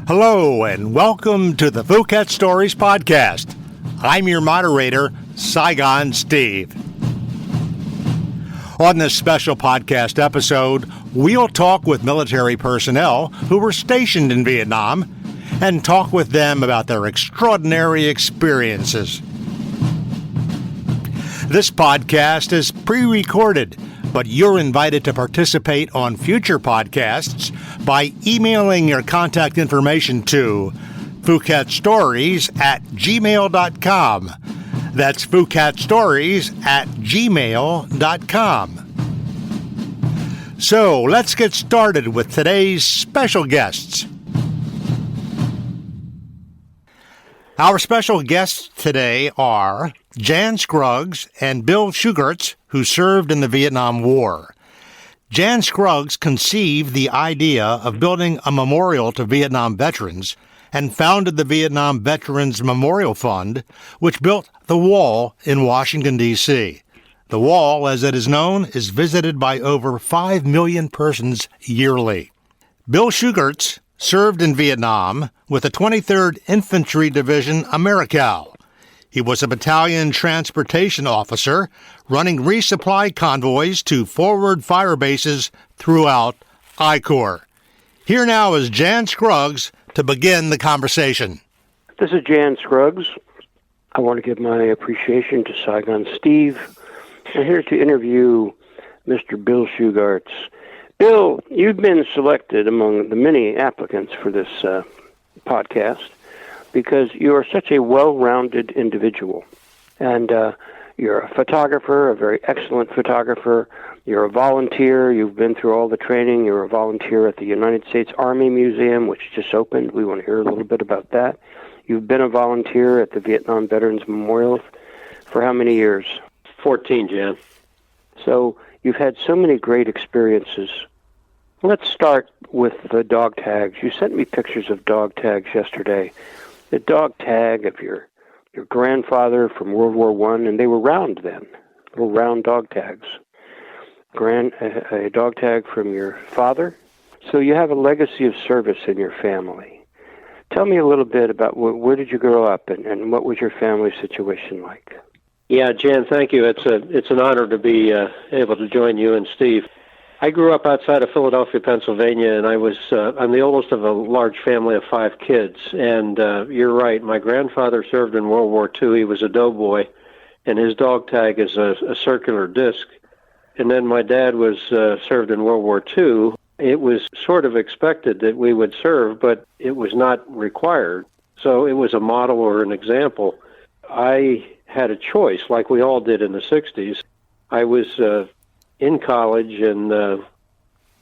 Hello and welcome to the Phuket Stories podcast. I'm your moderator, Saigon Steve. On this special podcast episode, we'll talk with military personnel who were stationed in Vietnam and talk with them about their extraordinary experiences. This podcast is pre-recorded, but you're invited to participate on future podcasts by emailing your contact information to phuketstories@gmail.com. That's phuketstories@gmail.com. So let's get started with today's special guests. Our special guests today are Jan Scruggs and Bill Shugarts, who served in the Vietnam War. Jan Scruggs conceived the idea of building a memorial to Vietnam veterans and founded the Vietnam Veterans Memorial Fund, which built the Wall in Washington, D.C. The Wall, as it is known, is visited by over 5 million persons yearly. Bill Shugarts served in Vietnam with the 23rd Infantry Division Americal. He was a battalion transportation officer running resupply convoys to forward fire bases throughout I Corps. Here now is Jan Scruggs to begin the conversation. This is Jan Scruggs. I want to give my appreciation to Saigon Steve. I'm here to interview Mr. Bill Shugarts. Bill, you've been selected among the many applicants for this podcast because you are such a well-rounded individual. And you're a photographer, a very excellent photographer. You're a volunteer. You've been through all the training. You're a volunteer at the United States Army Museum, which just opened. We want to hear a little bit about that. You've been a volunteer at the Vietnam Veterans Memorial for how many years? 14, Jan. So you've had so many great experiences. Let's start with the dog tags. You sent me pictures of dog tags yesterday. The dog tag of your grandfather from World War I, and they were round then, little round dog tags. A dog tag from your father. So you have a legacy of service in your family. Tell me a little bit about where did you grow up and what was your family situation like? Yeah, Jan, thank you. It's an honor to be able to join you and Steve. I grew up outside of Philadelphia, Pennsylvania, and I'm the oldest of a large family of 5 kids. And you're right, my grandfather served in World War II. He was a doughboy, and his dog tag is a circular disc. And then my dad was served in World War II. It was sort of expected that we would serve, but it was not required. So it was a model or an example. I had a choice, like we all did in the 60s. I was in college and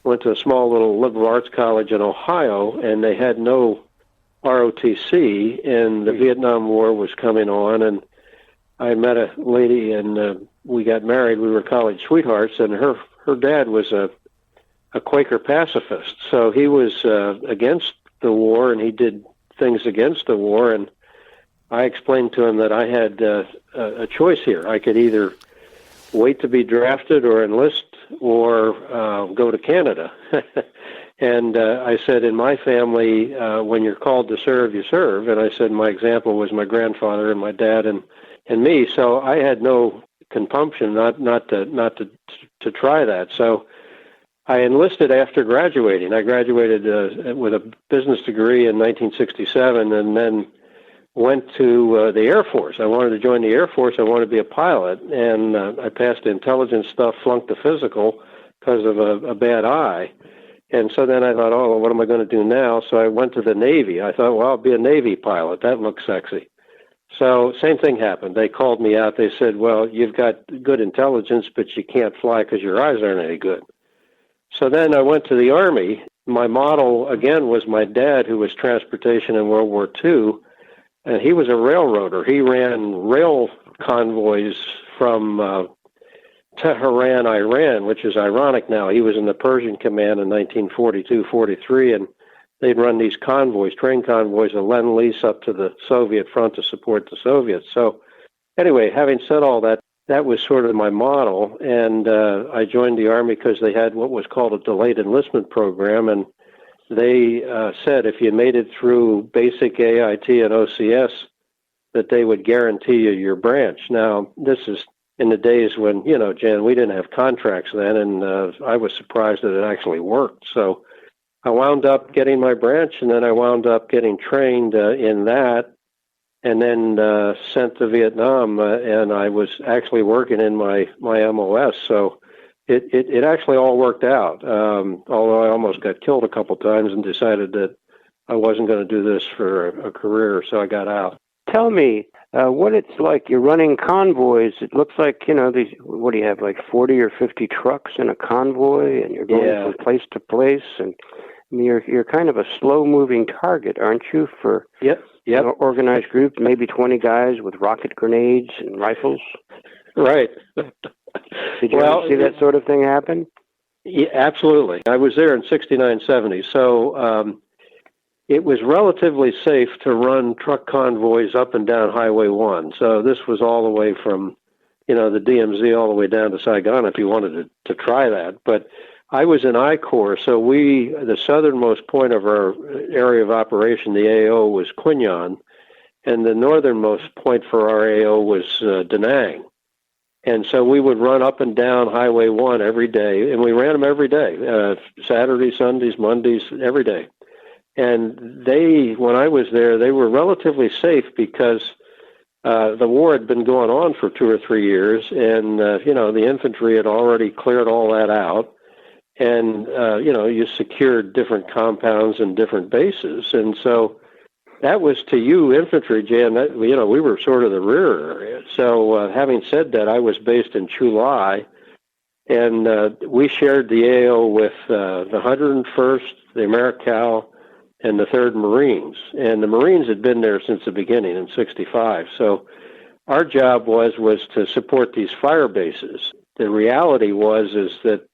went to a small little liberal arts college in Ohio, and they had no ROTC, and the Vietnam War was coming on, and I met a lady, and we got married. We were college sweethearts, and her dad was a Quaker pacifist, so he was against the war, and he did things against the war, and I explained to him that I had a choice here. I could either wait to be drafted or enlist or go to Canada. And I said, in my family, when you're called to serve, you serve. And I said my example was my grandfather and my dad and me. So I had no compunction not to try that. So I enlisted after graduating. I graduated with a business degree in 1967 and then went to the Air Force. I wanted to join the Air Force. I wanted to be a pilot, and I passed the intelligence stuff, flunked the physical because of a bad eye. And so then I thought, oh, well, what am I going to do now? So I went to the Navy. I thought, well, I'll be a Navy pilot. That looks sexy. So same thing happened. They called me out. They said, well, you've got good intelligence, but you can't fly because your eyes aren't any good. So then I went to the Army. My model, again, was my dad, who was transportation in World War II. And he was a railroader. He ran rail convoys from Tehran, Iran, which is ironic now. He was in the Persian Command in 1942-43, and they'd run these convoys, train convoys of Lend-Lease up to the Soviet front to support the Soviets. So anyway, having said all that, that was sort of my model, and I joined the Army because they had what was called a delayed enlistment program, and they said if you made it through basic AIT and OCS, that they would guarantee you your branch. Now, this is in the days when, Jan, we didn't have contracts then, and I was surprised that it actually worked. So I wound up getting my branch, and then I wound up getting trained in that, and then sent to Vietnam, and I was actually working in my MOS. So it actually all worked out, although I almost got killed a couple times and decided that I wasn't going to do this for a career, so I got out. Tell me what it's like. You're running convoys. It looks like, these, what do you have, like 40 or 50 trucks in a convoy, and you're going from place to place, and I mean, you're kind of a slow-moving target, aren't you, for Yep. an organized group, maybe 20 guys with rocket grenades and rifles? Right. Did you ever see that sort of thing happen? Yeah, absolutely. I was there in 69, 70. So it was relatively safe to run truck convoys up and down Highway 1. So this was all the way from, the DMZ all the way down to Saigon if you wanted to try that. But I was in I Corps, so the southernmost point of our area of operation, the AO, was Quy Nhon, and the northernmost point for our AO was Da Nang. And so we would run up and down Highway 1 every day, and we ran them every day, Saturdays, Sundays, Mondays, every day. And when I was there, they were relatively safe because the war had been going on for 2 or 3 years, and, the infantry had already cleared all that out. And, you secured different compounds and different bases. And so that was to you, infantry, Jan, we were sort of the rear area. So having said that, I was based in Chu Lai, and we shared the AO with the 101st, the Americal, and the 3rd Marines. And the Marines had been there since the beginning in 65. So our job was to support these fire bases. The reality is that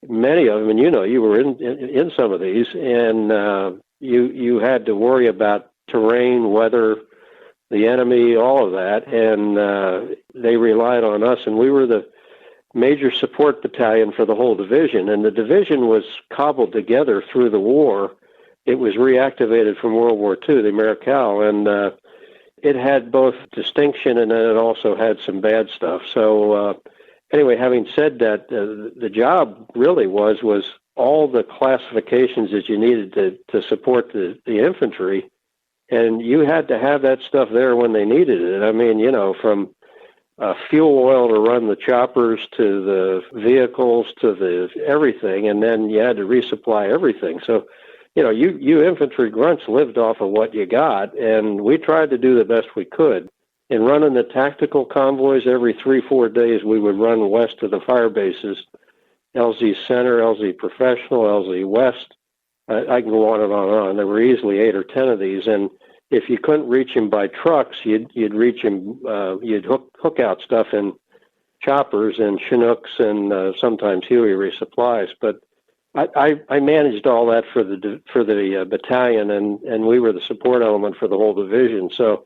many of them, and you were in some of these, and you had to worry about terrain, weather, the enemy, all of that, and they relied on us, and we were the major support battalion for the whole division, and the division was cobbled together through the war. It was reactivated from World War II, the Americal, and it had both distinction, and then it also had some bad stuff. So anyway, having said that, the job really was all the classifications that you needed to support the infantry, and you had to have that stuff there when they needed it. I mean, from fuel oil to run the choppers to the vehicles to the everything, and then you had to resupply everything. So, you infantry grunts lived off of what you got, and we tried to do the best we could. In running the tactical convoys every 3-4 days, we would run west to the fire bases, LZ Center, LZ Professional, LZ West. I can go on and on and on. There were easily 8 or 10 of these, and if you couldn't reach them by trucks, you'd reach them. You'd hook out stuff in choppers and Chinooks and sometimes Huey resupplies. But I managed all that for the battalion, and we were the support element for the whole division. So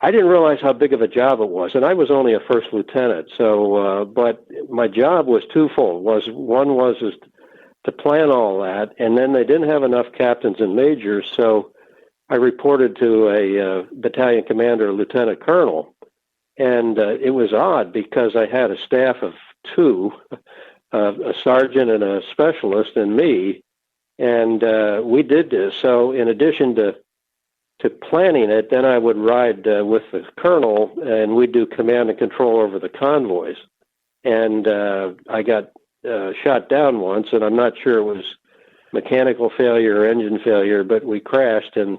I didn't realize how big of a job it was, and I was only a first lieutenant. So, but my job was twofold. One was to plan all that, and then they didn't have enough captains and majors, so I reported to a battalion commander, lieutenant colonel, and it was odd because I had a staff of 2, a sergeant and a specialist, and me, and we did this. So, in addition to planning it, then I would ride with the colonel, and we'd do command and control over the convoys. And I got shot down once, and I'm not sure it was mechanical failure or engine failure, but we crashed, and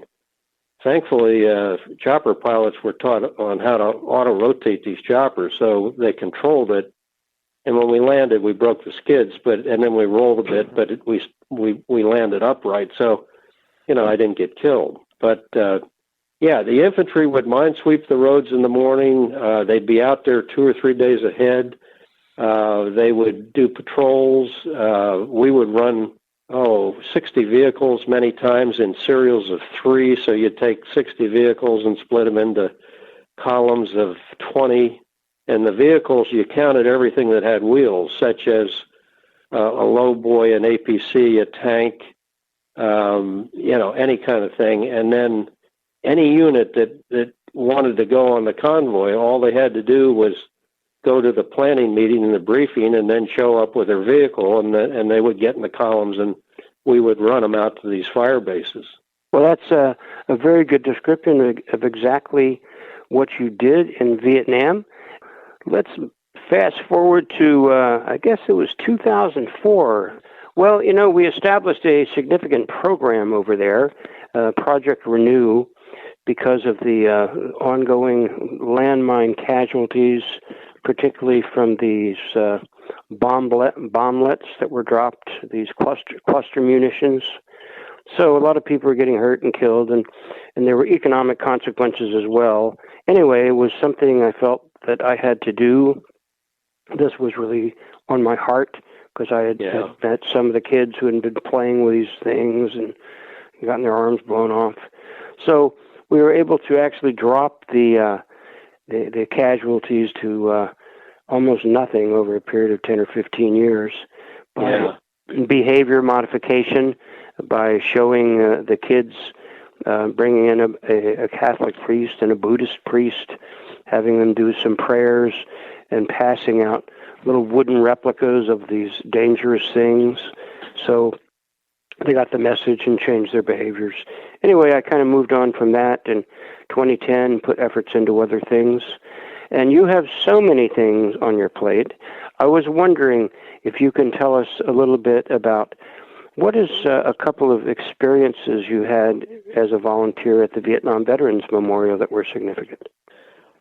thankfully chopper pilots were taught on how to auto-rotate these choppers, so they controlled it. And when we landed, we broke the skids, and then we rolled a bit, but we landed upright, so I didn't get killed. But the infantry would minesweep the roads in the morning. They'd be out there 2 or 3 days ahead. They would do patrols. We would run 60 vehicles many times in serials of 3. So you'd take 60 vehicles and split them into columns of 20. And the vehicles, you counted everything that had wheels, such as a lowboy, an APC, a tank, any kind of thing. And then any unit that wanted to go on the convoy, all they had to do was go to the planning meeting and the briefing and then show up with their vehicle, and they would get in the columns, and we would run them out to these fire bases. Well, that's a very good description of exactly what you did in Vietnam. Let's fast forward to, I guess it was 2004. Well, we established a significant program over there, Project Renew, because of the ongoing landmine casualties, particularly from these bomblets that were dropped, these cluster munitions. So a lot of people were getting hurt and killed, and there were economic consequences as well. Anyway, it was something I felt that I had to do. This was really on my heart, because I had met some of the kids who had been playing with these things and gotten their arms blown off. So we were able to actually drop the casualties to almost nothing over a period of 10 or 15 years by behavior modification, by showing the kids, bringing in a Catholic priest and a Buddhist priest, having them do some prayers, and passing out little wooden replicas of these dangerous things. So they got the message and changed their behaviors. Anyway, I kind of moved on from that in 2010, put efforts into other things. And you have so many things on your plate. I was wondering if you can tell us a little bit about what is a couple of experiences you had as a volunteer at the Vietnam Veterans Memorial that were significant.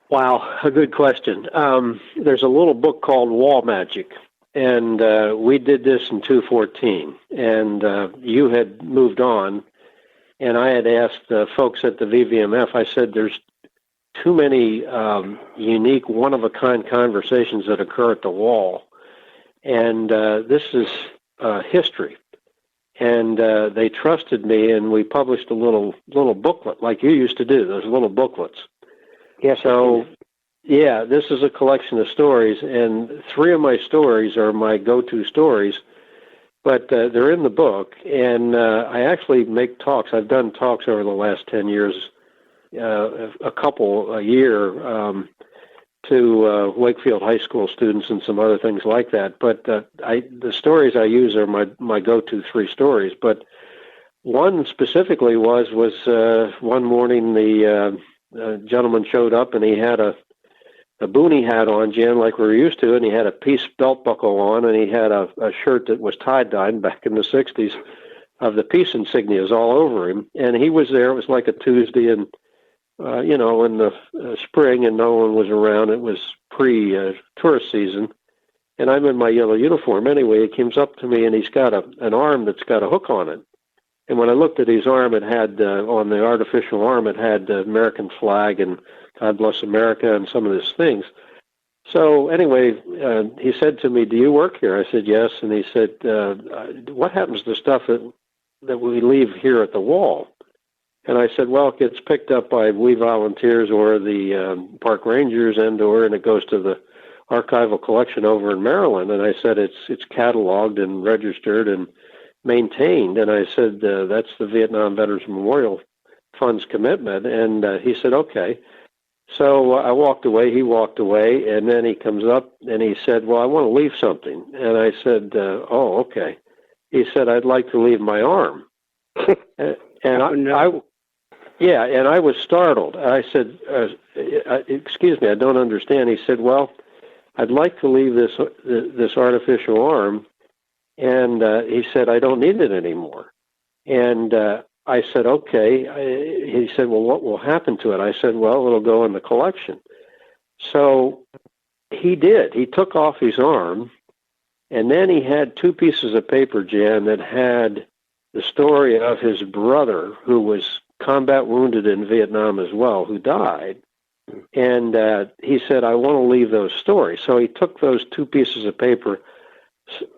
Wow, a good question. There's a little book called Wall Magic, and we did this in 2014, and you had moved on, and I had asked folks at the VVMF, I said, there's too many unique, one-of-a-kind conversations that occur at the wall, and this is history. And they trusted me, and we published a little booklet, like you used to do, those little booklets. Yes. So, this is a collection of stories, and 3 of my stories are my go-to stories, but they're in the book, and I actually make talks. I've done talks over the last 10 years, a couple a year, to Wakefield High School students and some other things like that. But the stories I use are my go-to 3 stories. But one specifically was one morning the gentleman showed up, and he had a boonie hat on, Jan, like we were used to, and he had a peace belt buckle on, and he had a shirt that was tie-dyed back in the 60s of the peace insignias all over him. And he was there. It was like a Tuesday, and in the spring, and no one was around. It was pre-tourist season, and I'm in my yellow uniform. Anyway, he comes up to me, and he's got an arm that's got a hook on it. And when I looked at his arm, it had, on the artificial arm, it had the American flag and God Bless America and some of these things. So anyway, he said to me, "Do you work here?" I said, "Yes." And he said, "What happens to stuff that we leave here at the wall?" And I said, "Well, it gets picked up by we volunteers or the park rangers, and it goes to the archival collection over in Maryland." And I said, it's cataloged and registered and maintained. And I said, that's the Vietnam Veterans Memorial Fund's commitment. And he said, okay. So I walked away, he walked away, and then he comes up and he said, "Well, I want to leave something." And I said, "Oh, okay." He said, "I'd like to leave my arm." And I was startled. I said, "Excuse me, I don't understand." He said, "Well, I'd like to leave this artificial arm," and he said, "I don't need it anymore." And I said, "Okay." He said, "Well, what will happen to it?" I said, "Well, it'll go in the collection." So he did. He took off his arm, and then he had 2 pieces of paper, Jan, that had the story of his brother, who was combat wounded in Vietnam as well, who died. And he said, "I want to leave those stories." So he took those 2 pieces of paper,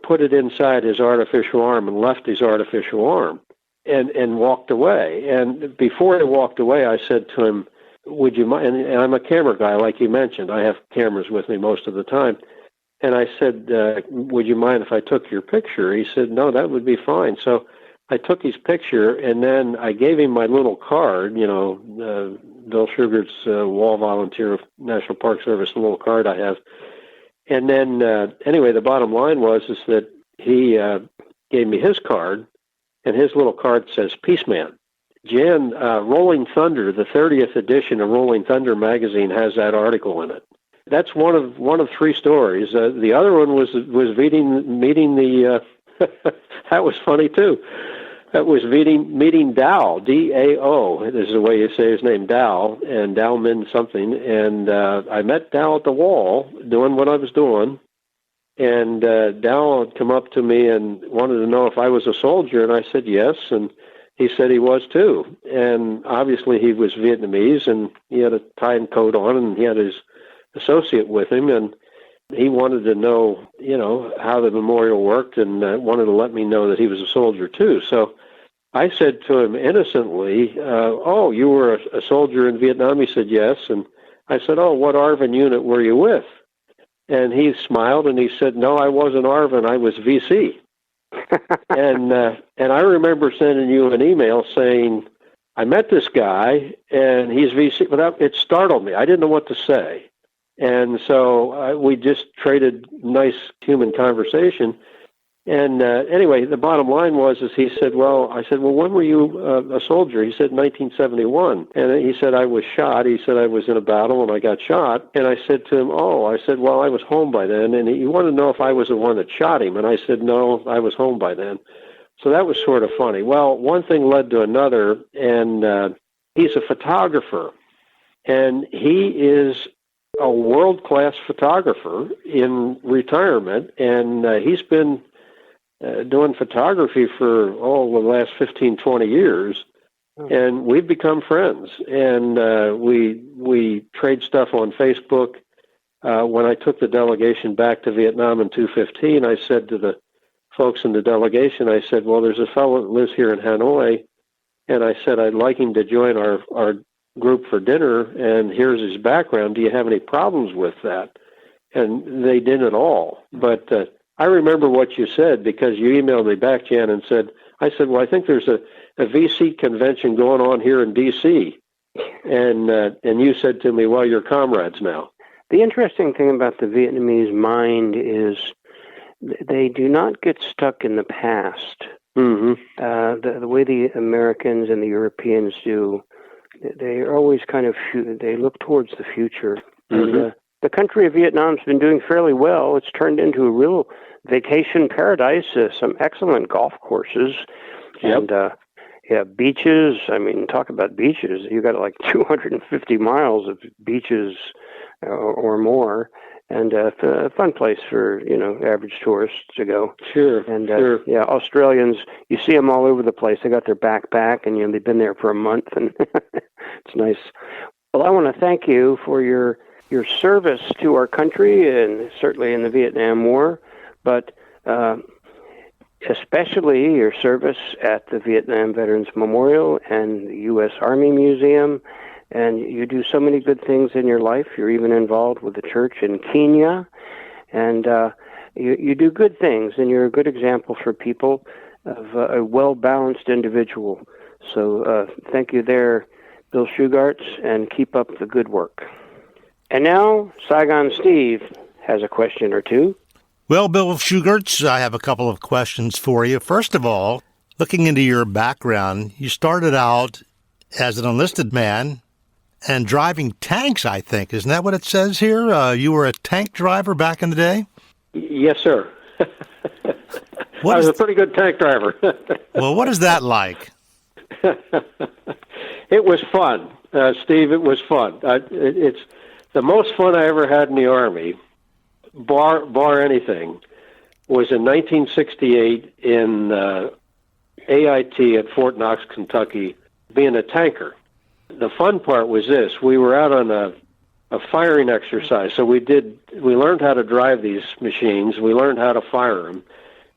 put it inside his artificial arm, and left his artificial arm and walked away. And before he walked away, I said to him, "Would you mind?" And I'm a camera guy, like you mentioned. I have cameras with me most of the time. And I said, "Would you mind if I took your picture?" He said, "No, that would be fine." So I took his picture, and then I gave him my little card, Bill Shugarts, Wall Volunteer of National Park Service, the little card I have. And then, anyway, the bottom line was is that he gave me his card, and his little card says, Peace Man. Jan, Rolling Thunder, the 30th edition of Rolling Thunder magazine has that article in it. That's one of three stories. The other one was meeting the. That was funny too. That was meeting Dao, D-A-O, is the way you say his name, Dao, and Dao means something. And I met Dao at the wall doing what I was doing, and Dao had come up to me and wanted to know if I was a soldier, and I said yes, and he said he was too. And obviously he was Vietnamese, and he had a tie and coat on, and he had his associate with him, and he wanted to know, how the memorial worked, and wanted to let me know that he was a soldier too. So I said to him innocently, oh, you were a soldier in Vietnam? He said yes. And I said, oh, what ARVN unit were you with? And he smiled and he said, no, I wasn't ARVN, I was VC. and I remember sending you an email saying, I met this guy and he's VC. But it startled me. I didn't know what to say. And so we just traded nice human conversation. And anyway, the bottom line was, he said, I said, when were you a soldier? He said, 1971. And he said, I was shot. He said, I was in a battle and I got shot. And I said to him, I said, I was home by then. And he wanted to know if I was the one that shot him. And I said, no, I was home by then. So that was sort of funny. Well, one thing led to another, and he's a photographer. And he is a world-class photographer in retirement, and he's been doing photography for the last 15, 20 years, and we've become friends, and we trade stuff on Facebook. When I took the delegation back to Vietnam in 2015, I said to the folks in the delegation, I said, there's a fellow that lives here in Hanoi, and I said, I'd like him to join our group for dinner, and here's his background. Do you have any problems with that? And they didn't at all. But I remember what you said, because you emailed me back, Jan, and I said, I think there's a VC convention going on here in D.C. And you said to me, you're comrades now. The interesting thing about the Vietnamese mind is they do not get stuck in the past. Mm-hmm. The way the Americans and the Europeans do. They are always they look towards the future. Mm-hmm. And the country of Vietnam's been doing fairly well. It's turned into a real vacation paradise, some excellent golf courses, and beaches. I mean, talk about beaches. You got like 250 miles of beaches or more, and a fun place for, average tourists to go. Sure. And Australians, you see them all over the place. They got their backpack, and they've been there for a month, and it's nice. Well, I want to thank you for your service to our country, and certainly in the Vietnam War, but especially your service at the Vietnam Veterans Memorial and the U.S. Army Museum. And you do so many good things in your life. You're even involved with the church in Kenya. And you do good things, and you're a good example for people of a well-balanced individual. So thank you there, Bill Shugarts, and keep up the good work. And now, Saigon Steve has a question or two. Well, Bill Shugarts, I have a couple of questions for you. First of all, looking into your background, you started out as an enlisted man and driving tanks, I think. Isn't that what it says here? You were a tank driver back in the day? Yes, sir. I was a pretty good tank driver. Well, what is that like? It was fun, Steve. It was fun. It's the most fun I ever had in the Army, bar anything, was in 1968 in AIT at Fort Knox, Kentucky, being a tanker. The fun part was this: we were out on a firing exercise, so we learned how to drive these machines. We learned how to fire them,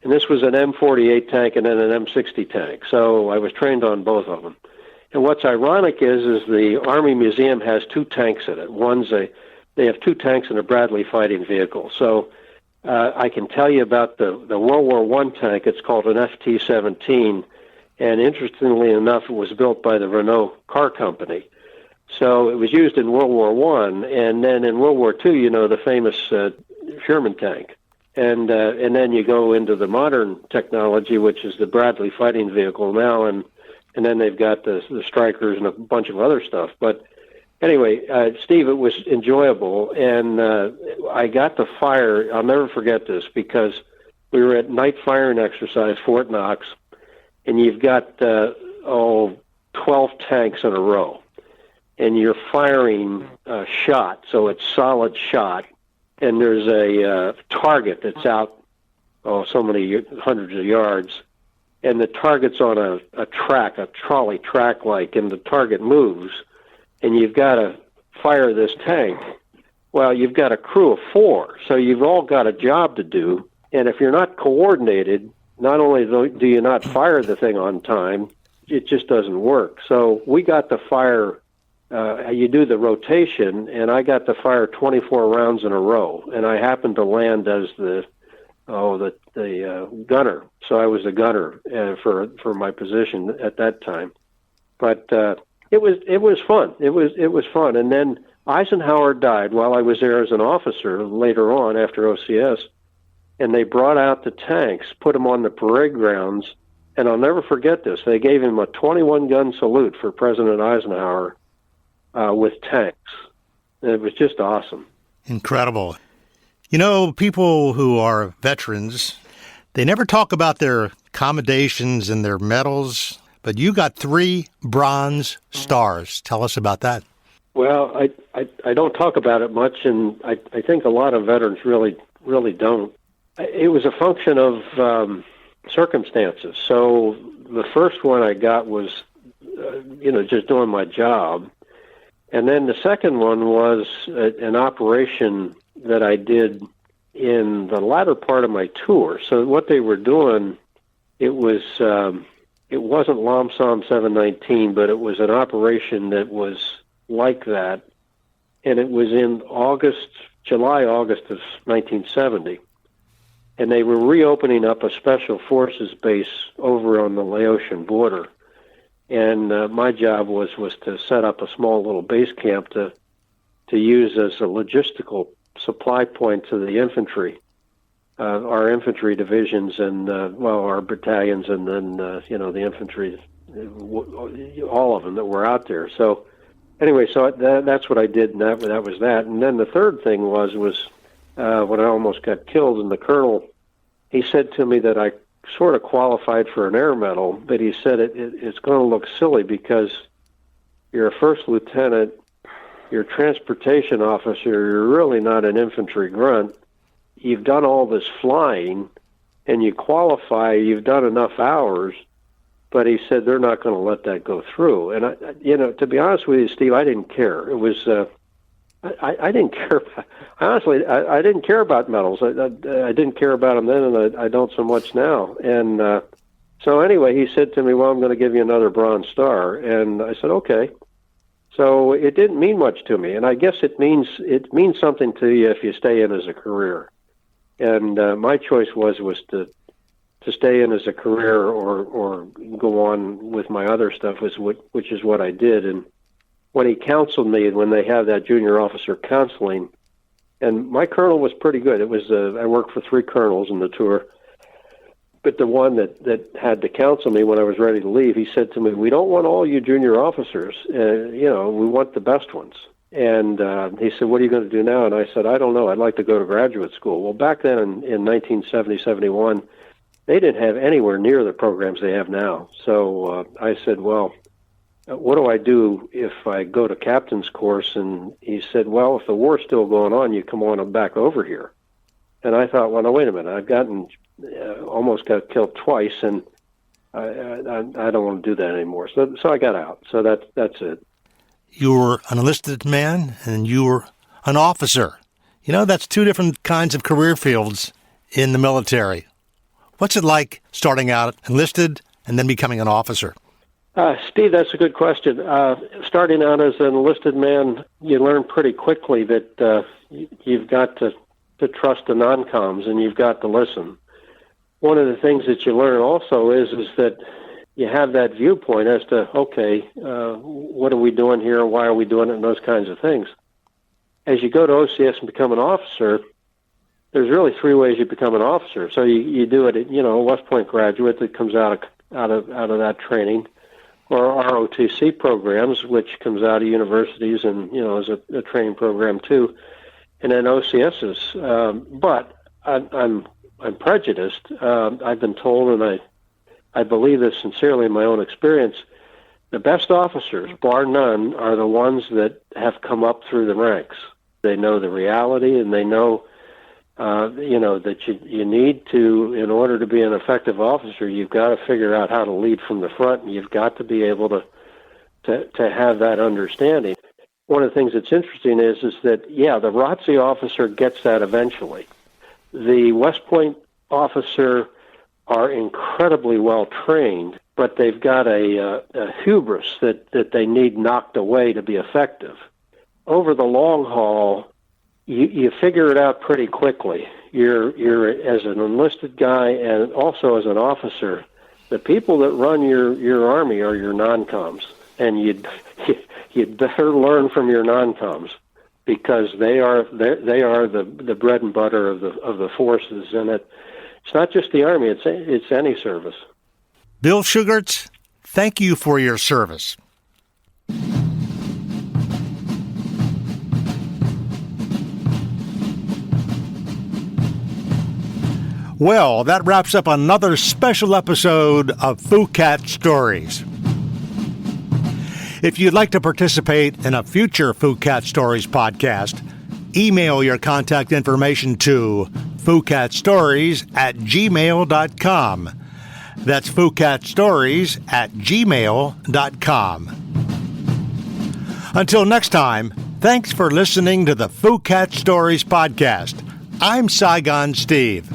and this was an M48 tank and then an M60 tank. So I was trained on both of them. And what's ironic is the Army Museum has two tanks in it. They have two tanks in a Bradley fighting vehicle. So I can tell you about the World War I tank. It's called an FT-17. And interestingly enough, it was built by the Renault car company. So it was used in World War One, and then in World War Two, the famous Sherman tank. And then you go into the modern technology, which is the Bradley fighting vehicle now, and then they've got the Strykers and a bunch of other stuff. But anyway, Steve, it was enjoyable, and I got to fire. I'll never forget this because we were at night firing exercise, Fort Knox, and you've got 12 tanks in a row, and you're firing a shot, so it's solid shot, and there's a target that's out so many hundreds of yards, and the target's on a track, a trolley track-like, and the target moves, and you've got to fire this tank. Well, you've got a crew of 4, so you've all got a job to do, and if you're not coordinated, not only do you not fire the thing on time, it just doesn't work. So we got to fire, you do the rotation, and I got to fire 24 rounds in a row, and I happened to land as the gunner. So I was the gunner for my position at that time. But it was fun. It was fun. And then Eisenhower died while I was there as an officer later on after OCS, and they brought out the tanks, put them on the parade grounds, and I'll never forget this. They gave him a 21-gun salute for President Eisenhower with tanks. And it was just awesome. Incredible. People who are veterans, they never talk about their commendations and their medals, but you got 3 bronze stars. Tell us about that. Well, I don't talk about it much, and I think a lot of veterans really don't. It was a function of circumstances. So the first one I got was, just doing my job. And then the second one was an operation that I did in the latter part of my tour. So what they were doing, it wasn't LOMSOM 719, but it was an operation that was like that. And it was in July, August of 1970. And they were reopening up a special forces base over on the Laotian border. And my job was to set up a small little base camp to use as a logistical supply point to the infantry, our infantry divisions and, our battalions, and then, the infantry, all of them that were out there. So anyway, that's what I did, and that was that. And then the third thing was when I almost got killed, and the colonel, he said to me that I sort of qualified for an air medal, but he said it's going to look silly because you're a first lieutenant, you're a transportation officer, you're really not an infantry grunt. You've done all this flying, and you qualify, you've done enough hours, but he said they're not going to let that go through. And, to be honest with you, Steve, I didn't care. It was... I didn't care. Honestly, I didn't care about medals. I didn't care about them then, and I don't so much now. And so anyway, he said to me, "Well, I'm going to give you another Bronze Star." And I said, "Okay." So it didn't mean much to me, and I guess it means something to you if you stay in as a career. And my choice was to stay in as a career or go on with my other stuff, which is what I did. And when he counseled me, and when they have that junior officer counseling, and my colonel was pretty good. It was I worked for 3 colonels in the tour, but the one that had to counsel me when I was ready to leave, he said to me, "We don't want all you junior officers. We want the best ones." And he said, "What are you going to do now?" And I said, "I don't know. I'd like to go to graduate school." Well, back then in 1970, 71, they didn't have anywhere near the programs they have now. So I said, "Well, what do I do if I go to captain's course?" And he said, "Well, if the war's still going on, you come on back over here." And I thought, well, no, wait a minute. I've almost got killed twice, and I don't want to do that anymore. So I got out. So that's it. You were an enlisted man, and you were an officer. That's 2 different kinds of career fields in the military. What's it like starting out enlisted and then becoming an officer? Steve, that's a good question. Starting out as an enlisted man, you learn pretty quickly that you've got to trust the non-coms, and you've got to listen. One of the things that you learn also is that you have that viewpoint as to, okay, what are we doing here? Why are we doing it? And those kinds of things. As you go to OCS and become an officer, there's really three ways you become an officer. So you do it at, a West Point graduate that comes out of that training, or ROTC programs, which comes out of universities and, is a training program too, and then OCSs. But I'm prejudiced. I've been told, and I believe this sincerely in my own experience, the best officers, bar none, are the ones that have come up through the ranks. They know the reality, and they know, that you need to, in order to be an effective officer, you've got to figure out how to lead from the front, and you've got to be able to have that understanding. One of the things that's interesting is that, the ROTC officer gets that eventually. The West Point officer are incredibly well trained, but they've got a hubris that they need knocked away to be effective. Over the long haul, you figure it out pretty quickly. You're as an enlisted guy and also as an officer, the people that run your army are your non-coms, and you'd better learn from your non-coms, because they are the bread and butter of the forces, and it's not just the Army, it's any service. Bill Shugarts, thank you for your service. Well, that wraps up another special episode of FUCAT Stories. If you'd like to participate in a future FUCAT Stories podcast, email your contact information to fucatstories@gmail.com. That's fucatstories@gmail.com. Until next time, thanks for listening to the FUCAT Stories podcast. I'm Saigon Steve.